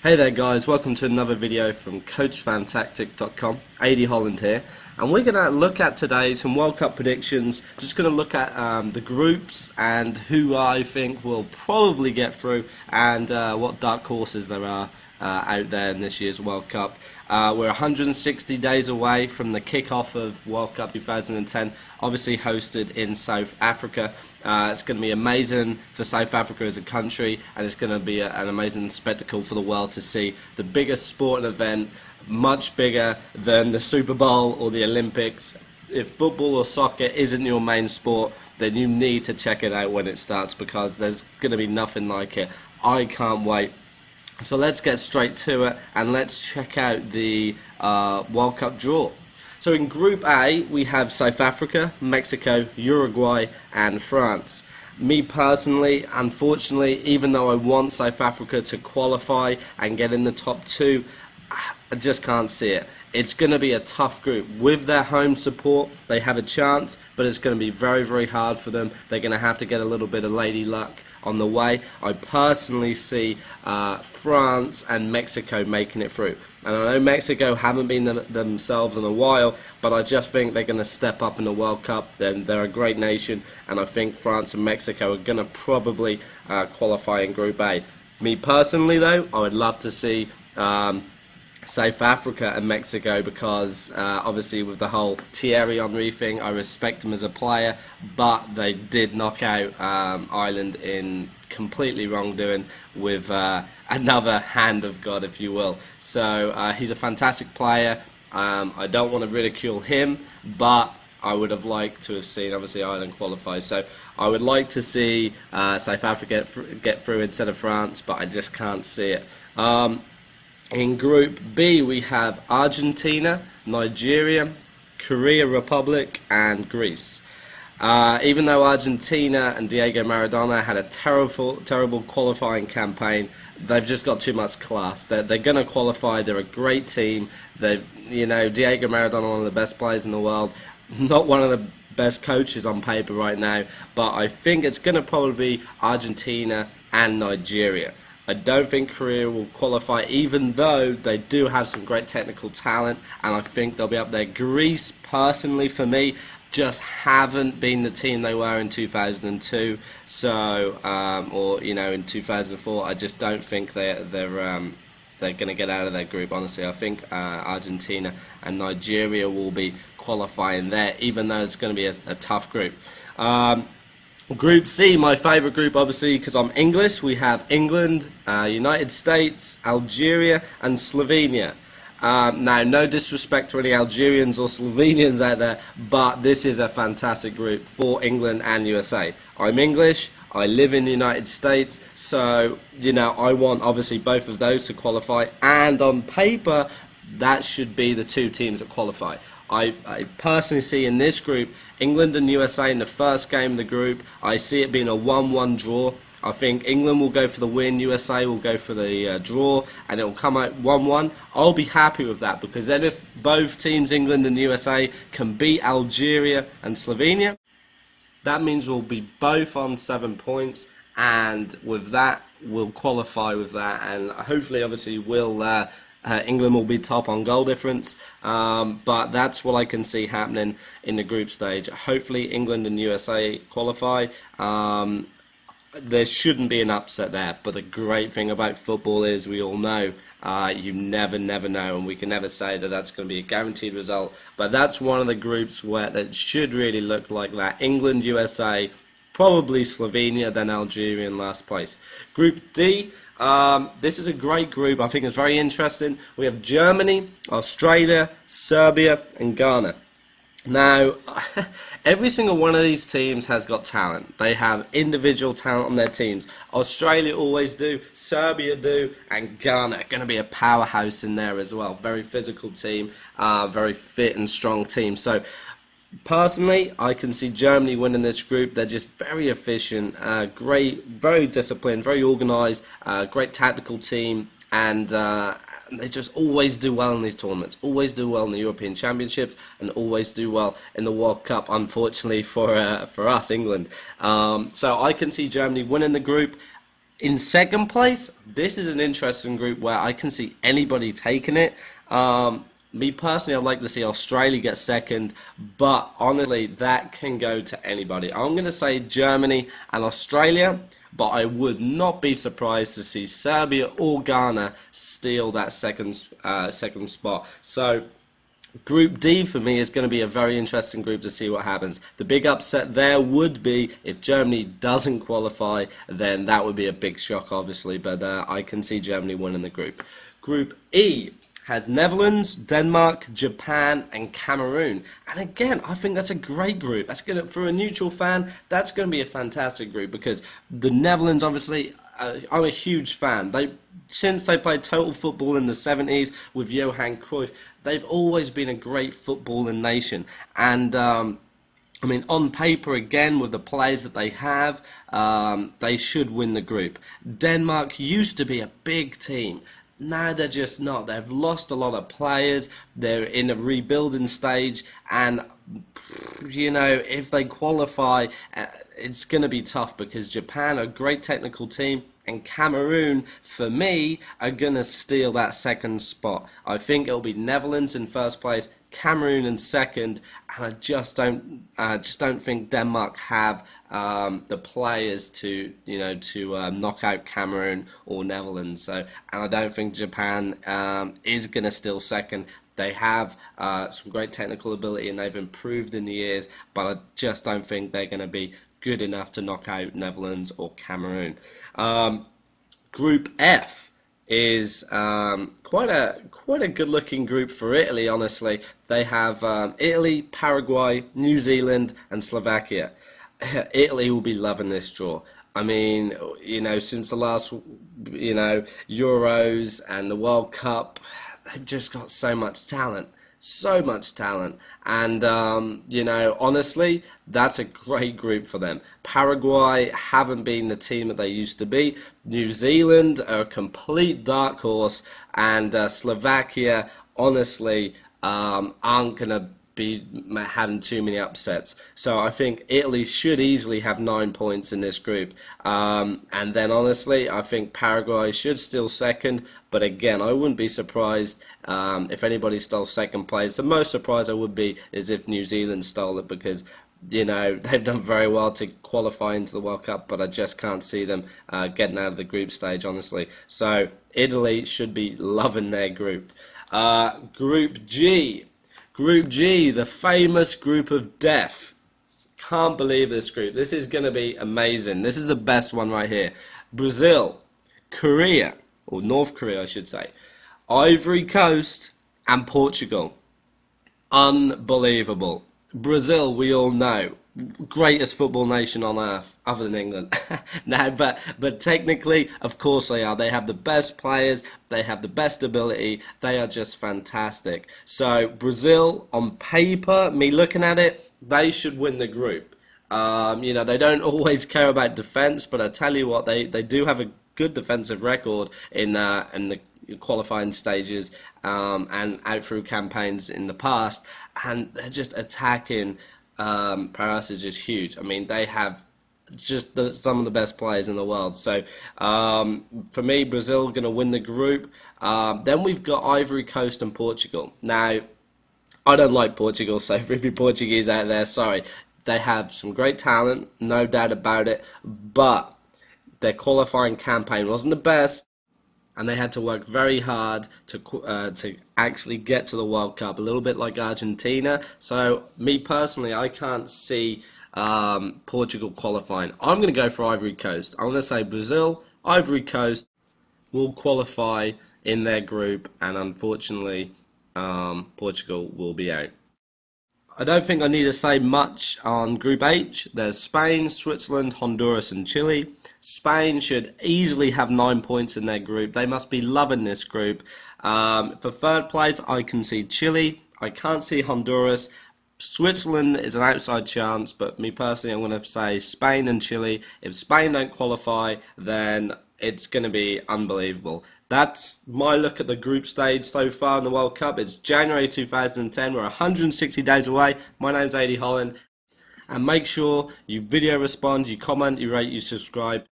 Hey there guys, welcome to another video from coachfantactic.com. AD Holland here, and we're going to look at today some World Cup predictions. Just going to look at the groups and who I think will probably get through, and what dark horses there are out there in this year's World Cup. We're 160 days away from the kick-off of World Cup 2010, obviously hosted in South Africa. It's going to be amazing for South Africa as a country, and it's going to be an amazing spectacle for the world to see. The biggest sporting event, much bigger than the Super Bowl or the Olympics. If football or soccer isn't your main sport, then you need to check it out when it starts, because there's going to be nothing like it. I can't wait. So let's get straight to it, and let's check out the World Cup draw. So in Group A, we have South Africa, Mexico, Uruguay and France. Me personally, unfortunately, even though I want South Africa to qualify and get in the top two, I just can't see it. It's going to be a tough group. With their home support, they have a chance, but it's going to be very, very hard for them. They're going to have to get a little bit of lady luck on the way. I personally see France and Mexico making it through. And I know Mexico haven't been themselves in a while, but I just think they're going to step up in the World Cup. They're a great nation, and I think France and Mexico are going to probably qualify in Group A. Me personally, though, I would love to see South Africa and Mexico, because obviously with the whole Thierry Henry thing, I respect him as a player, but they did knock out Ireland in completely wrongdoing with another hand of God, if you will. So he's a fantastic player. I don't want to ridicule him, but I would have liked to have seen, obviously, Ireland qualify. So I would like to see South Africa get through instead of France, but I just can't see it. In Group B, we have Argentina, Nigeria, Korea Republic and Greece. Even though Argentina and Diego Maradona had a terrible qualifying campaign, they've just got too much class. They're going to qualify. They're a great team. Diego Maradona, one of the best players in the world, not one of the best coaches on paper right now, but I think it's going to probably be Argentina and Nigeria. I don't think Korea will qualify, even though they do have some great technical talent, and I think they'll be up there. Greece, personally, for me, just haven't been the team they were in 2002, so or in 2004. I just don't think they're going to get out of their group. Honestly, I think Argentina and Nigeria will be qualifying there, even though it's going to be a tough group. Group C, my favourite group, obviously, because I'm English. We have England, United States, Algeria and Slovenia. Now, no disrespect to any Algerians or Slovenians out there, but this is a fantastic group for England and USA. I'm English, I live in the United States, so, I want, obviously, both of those to qualify, and on paper, that should be the two teams that qualify. I personally see in this group, England and USA in the first game of the group. I see it being a 1-1 draw. I think England will go for the win, USA will go for the draw, and it will come out 1-1. I'll be happy with that, because then if both teams, England and USA, can beat Algeria and Slovenia, that means we'll be both on 7 points, and with that, we'll qualify with that, and hopefully, obviously, England will be top on goal difference, but that's what I can see happening in the group stage. Hopefully England and USA qualify. There shouldn't be an upset there, but the great thing about football is, we all know, you never know, and we can never say that that's going to be a guaranteed result, but that's one of the groups where that should really look like that. England, USA, probably Slovenia, then Algeria in last place. Group D, this is a great group. I think it's very interesting. We have Germany, Australia, Serbia and Ghana. Now, every single one of these teams has got talent. They have individual talent on their teams. Australia always do, Serbia do, and Ghana are going to be a powerhouse in there as well. Very physical team, very fit and strong team. So, personally, I can see Germany winning this group. They're just very efficient, great, very disciplined, very organised, great tactical team, and they just always do well in these tournaments, always do well in the European Championships, and always do well in the World Cup, unfortunately for us, England. So I can see Germany winning the group. In second place, this is an interesting group where I can see anybody taking it. Me personally, I'd like to see Australia get second, but honestly, that can go to anybody. I'm going to say Germany and Australia, but I would not be surprised to see Serbia or Ghana steal that second spot. So Group D for me is going to be a very interesting group to see what happens. The big upset there would be if Germany doesn't qualify, then that would be a big shock, obviously, but I can see Germany winning the group. Group E has Netherlands, Denmark, Japan, and Cameroon. And again, I think that's a great group. That's gonna, for a neutral fan, that's going to be a fantastic group because the Netherlands, obviously, I'm a huge fan. Since they played total football in the 70s with Johan Cruyff, they've always been a great footballing nation. And I mean, on paper, again, with the players that they have, they should win the group. Denmark used to be a big team. Now they're just not. They've lost a lot of players. They're in a rebuilding stage, and you know, if they qualify, it's going to be tough because Japan are a great technical team, and Cameroon, for me, are going to steal that second spot. I think it'll be Netherlands in first place, Cameroon in second, and I just don't think Denmark have the players to knock out Cameroon or Netherlands. So, and I don't think Japan is going to steal second. They have some great technical ability and they've improved in the years, but I just don't think they're going to be good enough to knock out Netherlands or Cameroon. Group F is quite a good-looking group for Italy. Honestly, they have Italy, Paraguay, New Zealand, and Slovakia. Italy will be loving this draw. I mean, you know, since the last, you know, Euros and the World Cup, they've just got so much talent. So much talent, and you know, honestly, that's a great group for them. Paraguay haven't been the team that they used to be. New Zealand are a complete dark horse, and Slovakia, honestly, aren't gonna be having too many upsets. So I think Italy should easily have 9 points in this group. And then honestly, I think Paraguay should steal second. But again, I wouldn't be surprised if anybody stole second place. The most surprised I would be is if New Zealand stole it because, you know, they've done very well to qualify into the World Cup, but I just can't see them getting out of the group stage, honestly. So Italy should be loving their group. Group G. Group G, the famous group of death. Can't believe this group. This is going to be amazing. This is the best one right here. Brazil, Korea, or North Korea I should say, Ivory Coast, and Portugal. Unbelievable. Brazil, we all know, greatest football nation on earth, other than England. No, but technically, of course they are. They have the best players. They have the best ability. They are just fantastic. So Brazil, on paper, me looking at it, they should win the group. You know, they don't always care about defense, but I tell you what, they do have a good defensive record in the qualifying stages and out through campaigns in the past, and they're just attacking. Paris is just huge. I mean, they have just some of the best players in the world. So for me, Brazil going to win the group. Then we've got Ivory Coast and Portugal. Now, I don't like Portugal, so if you're Portuguese out there, sorry. They have some great talent, no doubt about it, but their qualifying campaign wasn't the best, and they had to work very hard to actually get to the World Cup, a little bit like Argentina. So, me personally, I can't see Portugal qualifying. I'm going to go for Ivory Coast. I'm going to say Brazil, Ivory Coast will qualify in their group, and unfortunately, Portugal will be out. I don't think I need to say much on Group H. There's Spain, Switzerland, Honduras, and Chile. Spain should easily have 9 points in their group. They must be loving this group. For third place, I can see Chile. I can't see Honduras. Switzerland is an outside chance, but me personally, I'm going to say Spain and Chile. If Spain don't qualify, then it's going to be unbelievable. That's my look at the group stage so far in the World Cup. It's January 2010. We're 160 days away. My name's Adi Holland. And make sure you video respond, you comment, you rate, you subscribe.